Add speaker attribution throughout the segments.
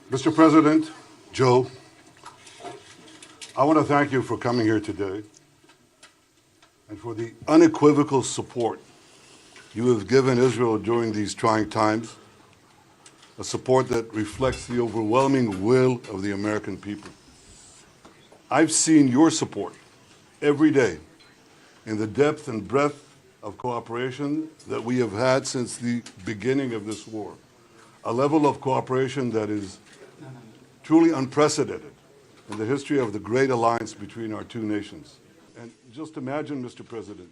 Speaker 1: Mr. President, Joe, I want to thank you for coming here today and for the unequivocal support you have given Israel during these trying times, a support that reflects the overwhelming will of the American people. I've seen your support every day in the depth and breadth of cooperation that we have had since the beginning of this war, a level of cooperation that is truly unprecedented in the history of the great alliance between our two nations. And just imagine, Mr. President,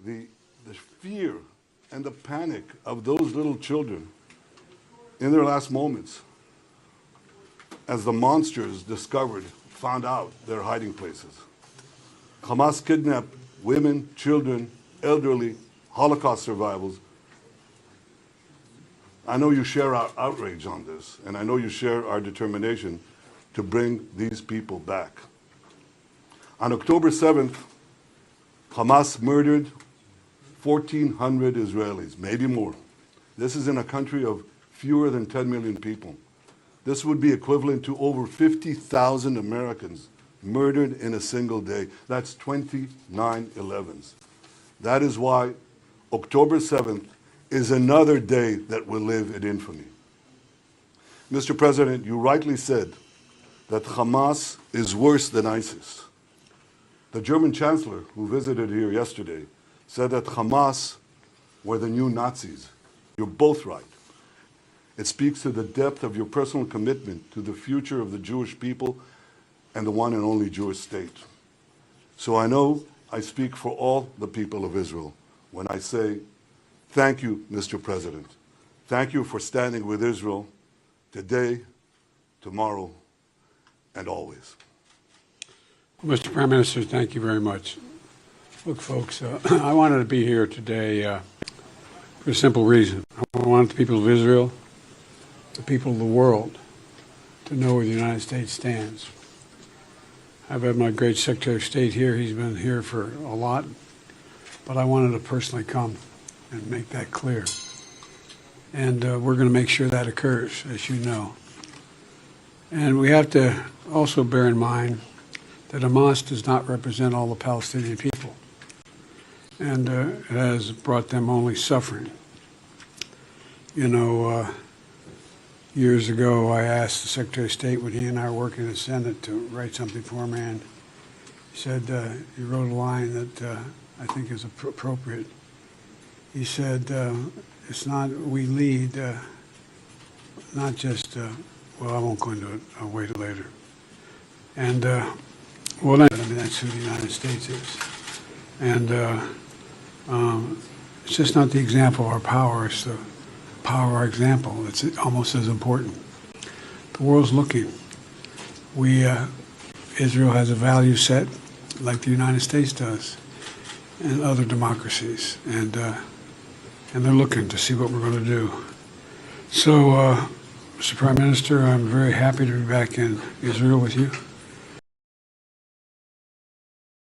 Speaker 1: the fear and the panic of those little children in their last moments as the monsters found out their hiding places. Hamas kidnapped women, children, elderly, Holocaust survivors. I know you share our outrage on this, and I know you share our determination to bring these people back. On October 7th, Hamas murdered 1,400 Israelis, maybe more. This is in a country of fewer than 10 million people. This would be equivalent to over 50,000 Americans murdered in a single day. That's 29 11s. That is why October 7th is another day that will live in infamy. Mr. President, you rightly said that Hamas is worse than ISIS. The German chancellor, who visited here yesterday, said that Hamas were the new Nazis. You're both right. It speaks to the depth of your personal commitment to the future of the Jewish people and the one and only Jewish state. So I know I speak for all the people of Israel when I say, thank you, Mr. President. Thank you for standing with Israel today, tomorrow, and always.
Speaker 2: Mr. Prime Minister, thank you very much. Look, folks, I wanted to be here today for a simple reason. I want the people of Israel, the people of the world, to know where the United States stands. I've had my great Secretary of State here. He's been here for a lot, but I wanted to personally come and make that clear. And we're going to make sure that occurs, as you know. And we have to also bear in mind that Hamas does not represent all the Palestinian people. And it has brought them only suffering. You know, years ago I asked the Secretary of State when he and I were working in the Senate to write something for him, and he said, he wrote a line that I think is appropriate. He said, it's not, we lead, not just, well, I won't go into it, I'll wait later. And, well, I mean, that's who the United States is. And it's just not the example of our power, it's the power of our example that's almost as important. The world's looking. Israel has a value set like the United States does and other democracies. And they're looking to see what we're going to do. So, Mr. Prime Minister, I'm very happy to be back in Israel with you.